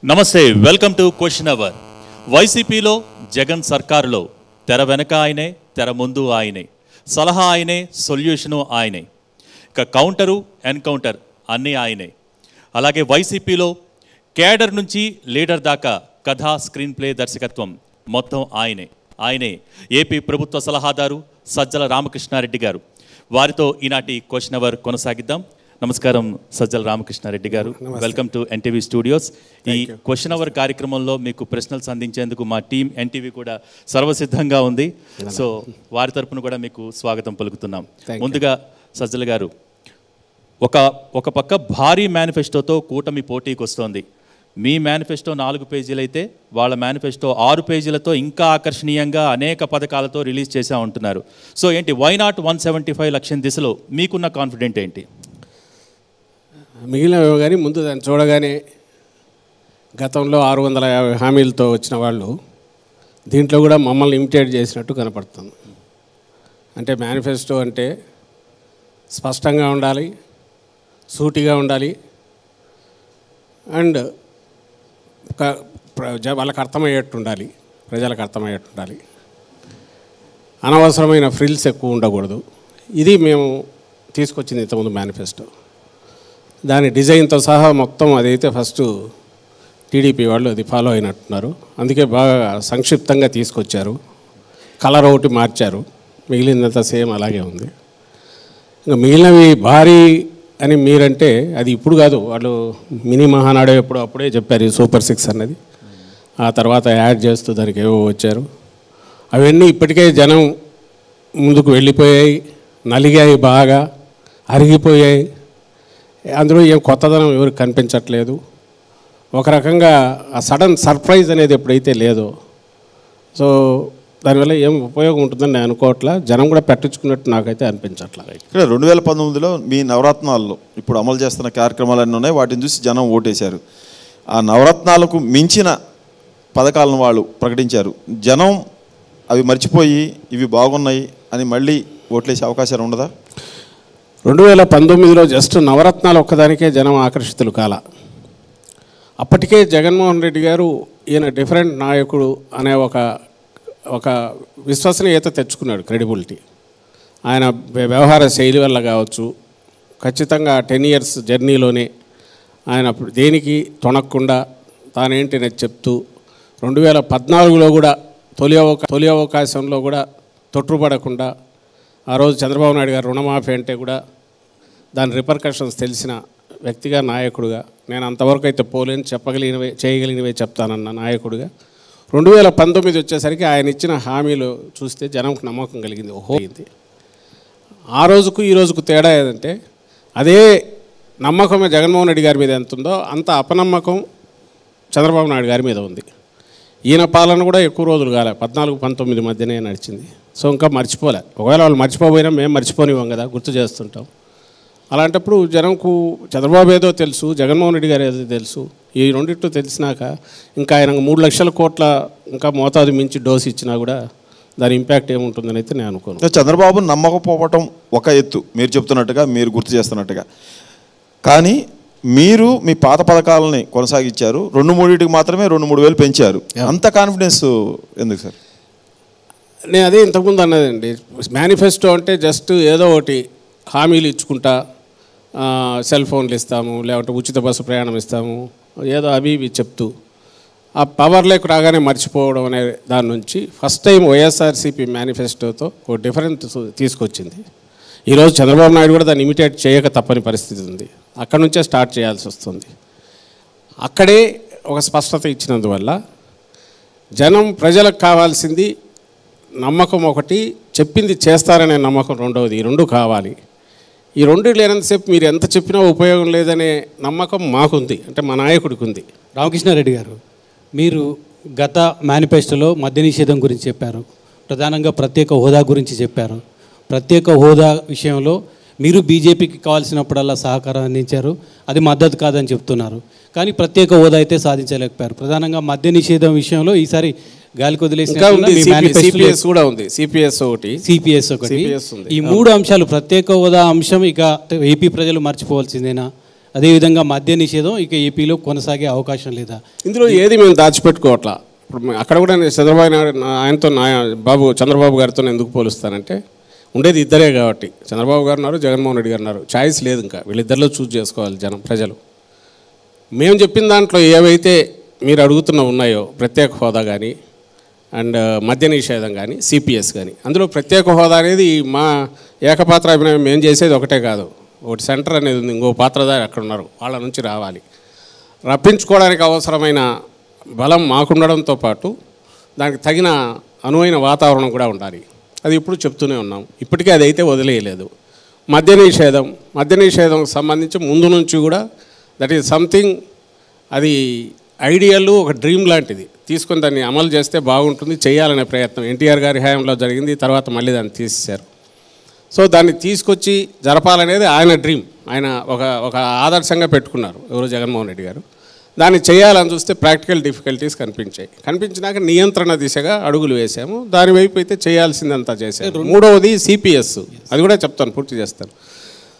నమస్తే, welcome to question hour. వైసీపీలో జగన్ సర్కారులో తెర వెనక ఆయనే, తెర ముందు ఆయనే, సలహా ఆయనే, సొల్యూషను ఆయనే, ఇక కౌంటరు ఎన్కౌంటర్ అన్నీ ఆయనే. అలాగే వైసీపీలో కేడర్ నుంచి లీడర్ దాకా కథ, స్క్రీన్ ప్లే, దర్శకత్వం మొత్తం ఆయనే ఏపీ ప్రభుత్వ సలహాదారు సజ్జల రామకృష్ణారెడ్డి గారు. వారితో ఈనాటి క్వశ్చన్ అవర్ కొనసాగిద్దాం. నమస్కారం సజ్జల రామకృష్ణారెడ్డి గారు, వెల్కమ్ టు ఎన్టీవీ స్టూడియోస్. ఈ క్వశ్చన్ అవర్ కార్యక్రమంలో మీకు ప్రశ్నలు సంధించేందుకు మా టీం ఎన్టీవీ కూడా సర్వసిద్ధంగా ఉంది. సో వారి తరపున కూడా మీకు స్వాగతం పలుకుతున్నాం. ముందుగా సజ్జల గారు, ఒక పక్క భారీ మేనిఫెస్టోతో కూటమి పోటీకి వస్తోంది. మీ మేనిఫెస్టో 4 పేజీలు అయితే వాళ్ళ మేనిఫెస్టో 6 పేజీలతో ఇంకా ఆకర్షణీయంగా అనేక పథకాలతో రిలీజ్ చేసా ఉంటున్నారు. సో ఏంటి, వై నాట్ 175 లక్షల దిశలో మీకున్న కాన్ఫిడెంట్ ఏంటి? మిగిలినవి కానీ ముందు దాన్ని చూడగానే గతంలో 650 హామీలతో వచ్చిన వాళ్ళు దీంట్లో కూడా మమ్మల్ని ఇమిటేట్ చేసినట్టు కనపడుతుంది. అంటే మేనిఫెస్టో అంటే స్పష్టంగా ఉండాలి, సూటిగా ఉండాలి, అండ్ వాళ్ళకి అర్థమయ్యేట్టు ఉండాలి, ప్రజలకు అర్థమయ్యేట్టు ఉండాలి, అనవసరమైన ఫ్రిల్స్ ఎక్కువ ఉండకూడదు. ఇది మేము తీసుకొచ్చింది ఇంతకుముందు మేనిఫెస్టో. దాని డిజైన్తో సహా మొత్తం అదైతే ఫస్ట్ టీడీపీ వాళ్ళు అది ఫాలో అయినట్టున్నారు. అందుకే బాగా సంక్షిప్తంగా తీసుకొచ్చారు, కలర్ ఒకటి మార్చారు, మిగిలినంత సేమ్ అలాగే ఉంది. ఇంకా మిగిలినవి భారీ అని మీరంటే అది ఇప్పుడు కాదు, వాళ్ళు మినీ మహానాడు అప్పుడే చెప్పారు ఈ సూపర్ 6 అన్నది. ఆ తర్వాత యాడ్ చేస్తూ దానికి ఏవో వచ్చారు. అవన్నీ ఇప్పటికే జనం ముందుకు వెళ్ళిపోయాయి, నలిగాయి, బాగా అరిగిపోయాయి. అందులో ఏం కొత్తదనం ఎవరికి కనిపించట్లేదు. ఒక రకంగా ఆ సడన్ సర్ప్రైజ్ అనేది ఎప్పుడైతే లేదో, సో దానివల్ల ఏం ఉపయోగం ఉంటుందని నేను అనుకోవట్లా. జనం కూడా పెట్టించుకున్నట్టు నాకైతే అనిపించట్లా. ఇక్కడ 2019లో మీ నవరత్నాల్లో ఇప్పుడు అమలు చేస్తున్న కార్యక్రమాలన్నీ ఉన్నాయి, వాటిని చూసి జనం ఓటేశారు. ఆ నవరత్నాలకు మించిన పథకాలను వాళ్ళు ప్రకటించారు. జనం అవి మర్చిపోయి ఇవి బాగున్నాయి అని మళ్ళీ ఓట్లేసే అవకాశాలు ఉండదా? 2019లో జస్ట్ నవరత్నాలు ఒక్కదానికే జనం ఆకర్షితులు కాల. అప్పటికే జగన్మోహన్ రెడ్డి గారు ఈయన డిఫరెంట్ నాయకుడు అనే ఒక విశ్వసనీయత తెచ్చుకున్నాడు, క్రెడిబిలిటీ. ఆయన వ్యవహార శైలి వల్ల కావచ్చు, ఖచ్చితంగా 10 years జర్నీలోనే ఆయన దేనికి తొణక్కుండా తానేంటి నేను చెప్తూ 2014లో కూడా తొలి అవకాశంలో కూడా తొట్టుపడకుండా, ఆ రోజు చంద్రబాబు నాయుడు గారు రుణమాఫీ అంటే కూడా దాని రిపర్కషన్స్ తెలిసిన వ్యక్తిగా, నాయకుడుగా, నేను అంతవరకు అయితే పోలేని చేయగలిగినవే చెప్తానన్న నాయకుడిగా 2019 వచ్చేసరికి ఆయన ఇచ్చిన హామీలు చూస్తే జనంకు నమ్మకం కలిగింది. ఓహోయింది. ఆ రోజుకు ఈ రోజుకు తేడా ఏదంటే, అదే నమ్మకం జగన్మోహన్ రెడ్డి గారి మీద ఎంత ఉందో అంత అపనమ్మకం చంద్రబాబు నాయుడు గారి మీద ఉంది. ఈయన పాలన కూడా ఎక్కువ రోజులు కాలే, 14-19 మధ్యనే నడిచింది. సో ఇంకా మర్చిపోలే. ఒకవేళ వాళ్ళు మర్చిపోయినా మేము మర్చిపోనివ్వం కదా, గుర్తు చేస్తుంటాం. అలాంటప్పుడు జనంకు చంద్రబాబు ఏదో తెలుసు, జగన్మోహన్ రెడ్డి గారు ఏదో తెలుసు. ఈ రెండింటితో తెలిసినాక ఇంకా ఆయన 3 లక్షల కోట్ల ఇంకా మోతాదు మించి డోసు ఇచ్చినా కూడా దాని ఇంపాక్ట్ ఏముంటుందని అయితే నేను అనుకోను. చంద్రబాబు నమ్మకపోవటం ఒక ఎత్తు, మీరు చెప్తున్నట్టుగా, మీరు గుర్తు చేస్తున్నట్టుగా. కానీ మీరు మీ పాత పథకాలని కొనసాగించారు, 2-3 మాత్రమే 2-3 వేలు పెంచారు. అంత కాన్ఫిడెన్స్ ఎందుకు సార్? నేను అదే ఇంతకుముందు అన్నదండి, మేనిఫెస్టో అంటే జస్ట్ ఏదో ఒకటి హామీలు ఇచ్చుకుంటా, సెల్ ఫోన్లు ఇస్తాము, లేకుంటే ఉచిత బస్సు ప్రయాణం ఇస్తాము, ఏదో అవి ఇవి చెప్తూ ఆ పవర్లోకి రాగానే మర్చిపోవడం అనే దాని నుంచి ఫస్ట్ టైం వైఎస్ఆర్సీపీ మేనిఫెస్టోతో ఒక డిఫరెంట్ తీసుకొచ్చింది. ఈరోజు చంద్రబాబు నాయుడు కూడా దాన్ని ఇమిటేట్ చేయక తప్పని పరిస్థితి ఉంది. అక్కడి నుంచే స్టార్ట్ చేయాల్సి వస్తుంది. అక్కడే ఒక స్పష్టత ఇచ్చినందువల్ల జనం, ప్రజలకు కావాల్సింది నమ్మకం ఒకటి, చెప్పింది చేస్తారనే నమ్మకం రెండవది. ఈ రెండు కావాలి. ఈ రెండు లేనంతసేపు మీరు ఎంత చెప్పినా ఉపయోగం లేదనే నమ్మకం మాకుంది, అంటే మా నాయకుడికి ఉంది. రామకృష్ణారెడ్డి గారు, మీరు గత మేనిఫెస్టోలో మద్య నిషేధం గురించి చెప్పారు, ప్రధానంగా ప్రత్యేక హోదా గురించి చెప్పారు. ప్రత్యేక హోదా విషయంలో మీరు బీజేపీకి కావాల్సినప్పుడల్లా సహకారం అందించారు, అది మద్దతు కాదని చెప్తున్నారు. కానీ ప్రత్యేక హోదా అయితే సాధించలేకపోయారు. ప్రధానంగా మద్య నిషేధం విషయంలో ఈసారి గాలికి వదిలేసి సిపిఎస్ ఒకటి. ఈ 3 అంశాలు, ప్రత్యేక హోదా అంశం ఇక ఏపీ ప్రజలు మర్చిపోవాల్సిందేనా? అదేవిధంగా మద్య నిషేధం ఇక ఏపీలో కొనసాగే అవకాశం లేదా? ఇందులో ఏది మేము దాచిపెట్టుకోవట్లా. ఇప్పుడు అక్కడ కూడా నేను చంద్రబాబు నాయుడు ఆయనతో చంద్రబాబు గారితో ఎందుకు పోలుస్తానంటే ఉండేది ఇద్దరే కాబట్టి, చంద్రబాబు గారు ఉన్నారు, జగన్మోహన్ రెడ్డి గారు ఉన్నారు. ఛాయిస్ లేదు, ఇంకా వీళ్ళిద్దరిలో చూస్ చేసుకోవాలి ప్రజలు. మేము చెప్పిన దాంట్లో ఏవైతే మీరు అడుగుతున్న ఉన్నాయో, ప్రత్యేక హోదా కానీ అండ్ మద్య నిషేధం కానీ సిపిఎస్ కానీ, అందులో ప్రత్యేక హోదా అనేది మా ఏకపాత్ర అభినయం మేము చేసేది ఒకటే కాదు, ఒకటి సెంటర్ అనేది ఉంది, ఇంకో పాత్రధారి అక్కడ ఉన్నారు, వాళ్ళ నుంచి రావాలి. రప్పించుకోవడానికి అవసరమైన బలం మాకుండడంతో పాటు దానికి తగిన అనువైన వాతావరణం కూడా ఉండాలి. అది ఇప్పుడు చెప్తూనే ఉన్నాం, ఇప్పటికీ అది అయితే వదిలేయలేదు. మద్య నిషేధం సంబంధించి ముందు నుంచి కూడా దట్ ఈజ్ సంథింగ్, అది ఐడియల్, ఒక డ్రీమ్ లాంటిది. తీసుకొని దాన్ని అమలు చేస్తే బాగుంటుంది, చేయాలనే ప్రయత్నం ఎన్టీఆర్ గారి హయాంలో జరిగింది. తర్వాత మళ్ళీ దాన్ని తీసేశారు. సో దాన్ని తీసుకొచ్చి జరపాలనేది ఆయన డ్రీమ్, ఆయన ఒక ఆదర్శంగా పెట్టుకున్నారు ఎవరు, జగన్మోహన్ రెడ్డి గారు. దాన్ని చేయాలని చూస్తే ప్రాక్టికల్ డిఫికల్టీస్ కనిపించినాక నియంత్రణ దిశగా అడుగులు వేసాము. దాని వైపు అయితే చేయాల్సిందంతా చేశారు. మూడవది సిపిఎస్, అది కూడా చెప్తాను, పూర్తి చేస్తాను.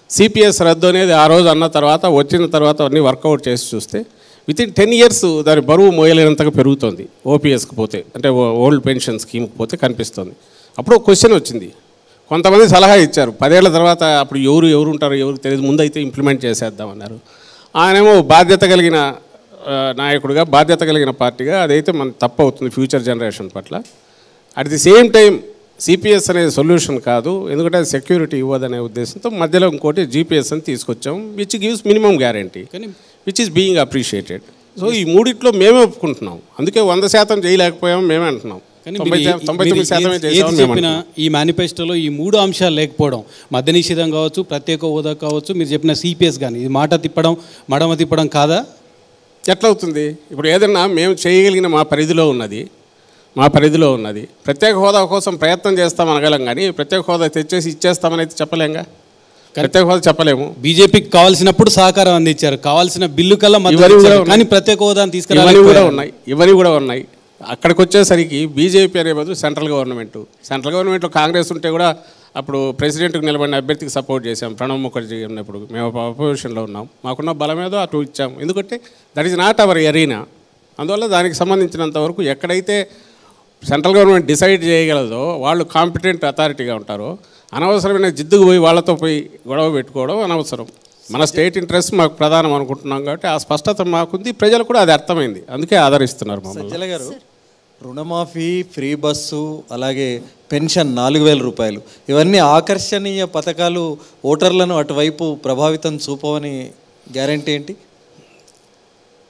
సిపిఎస్ రద్దు అనేది ఆ రోజు అన్న తర్వాత, వచ్చిన తర్వాత అన్నీ వర్కౌట్ చేసి చూస్తే వితిన్ 10 years దాని బరువు మోయలేనంతగా పెరుగుతుంది. ఓపీఎస్కి పోతే, అంటే ఓల్డ్ పెన్షన్ స్కీమ్కి పోతే కనిపిస్తుంది. అప్పుడు ఒక క్వశ్చన్ వచ్చింది, కొంతమంది సలహా ఇచ్చారు 10 ఏళ్ల తర్వాత అప్పుడు ఎవరు ఉంటారో ఎవరికి తెలియదు, ముందైతే ఇంప్లిమెంట్ చేసేద్దామన్నారు. ఆయనేమో బాధ్యత కలిగిన నాయకుడిగా, బాధ్యత కలిగిన పార్టీగా అదైతే మన తప్పు అవుతుంది ఫ్యూచర్ జనరేషన్ పట్ల. At the same time CPS అనేది సొల్యూషన్ కాదు, ఎందుకంటే అది సెక్యూరిటీ ఇవ్వదనే ఉద్దేశంతో మధ్యలో ఇంకోటి జీపీఎస్ అని తీసుకొచ్చాం, which gives minimum guarantee, which is being appreciated. So ఈ మూడిట్లో మేమే ఒప్పుకుంటున్నాం, అందుకే 100% చేయలేకపోయాం మేమే అంటున్నాం. 99% చెప్పిన ఈ మేనిఫెస్టోలో ఈ 3 అంశాలు లేకపోవడం, మద్య నిషేధం కావచ్చు, ప్రత్యేక హోదా కావచ్చు, మీరు చెప్పిన సిపిఎస్ కానీ, ఇది మాట తిప్పడం మడమ తిప్పడం కాదా? ఎట్లా అవుతుంది? ఇప్పుడు ఏదన్నా మేము చేయగలిగిన మా పరిధిలో ఉన్నది ప్రత్యేక హోదా కోసం ప్రయత్నం చేస్తాం అనగలం, కానీ ప్రత్యేక హోదా తెచ్చేసి ఇచ్చేస్తామని అయితే చెప్పలేంగా. ప్రత్యేక హోదా చెప్పలేము. బీజేపీకి కావాల్సినప్పుడు సహకారం అందించారు, కావాల్సిన బిల్లు కల్లా కానీ ప్రత్యేక హోదాని తీసుకురావాలి. ఇవన్నీ కూడా ఉన్నాయి. అక్కడికి వచ్చేసరికి బీజేపీ అనే బదులు సెంట్రల్ గవర్నమెంట్లో కాంగ్రెస్ ఉంటే కూడా అప్పుడు ప్రెసిడెంట్కి నిలబడిన అభ్యర్థికి సపోర్ట్ చేశాం. ప్రణబ్ ముఖర్జీ ఉన్నప్పుడు మేము అపోజిషన్లో ఉన్నాం, మాకున్న బలమేదో అటు ఇచ్చాం, ఎందుకంటే that is not our arena. అందువల్ల దానికి సంబంధించినంత వరకు ఎక్కడైతే సెంట్రల్ గవర్నమెంట్ డిసైడ్ చేయగలదో, వాళ్ళు కాంపిటెంట్ అథారిటీగా ఉంటారో, అనవసరమైన జిద్దుకు పోయి వాళ్ళతో పోయి గొడవ పెట్టుకోవడం అనవసరం. మన స్టేట్ ఇంట్రెస్ట్ మాకు ప్రధానం అనుకుంటున్నాం కాబట్టి ఆ స్పష్టత మాకుంది, ప్రజలు కూడా అది అర్థమైంది, అందుకే ఆదరిస్తున్నారు మమ్మల్ని. సజ్జల గారు, రుణమాఫీ, ఫ్రీ బస్సు, అలాగే పెన్షన్ 4000 రూపాయలు, ఇవన్నీ ఆకర్షణీయ పథకాలు, ఓటర్లను అటువైపు ప్రభావితం చూపవని గ్యారంటీ ఏంటి?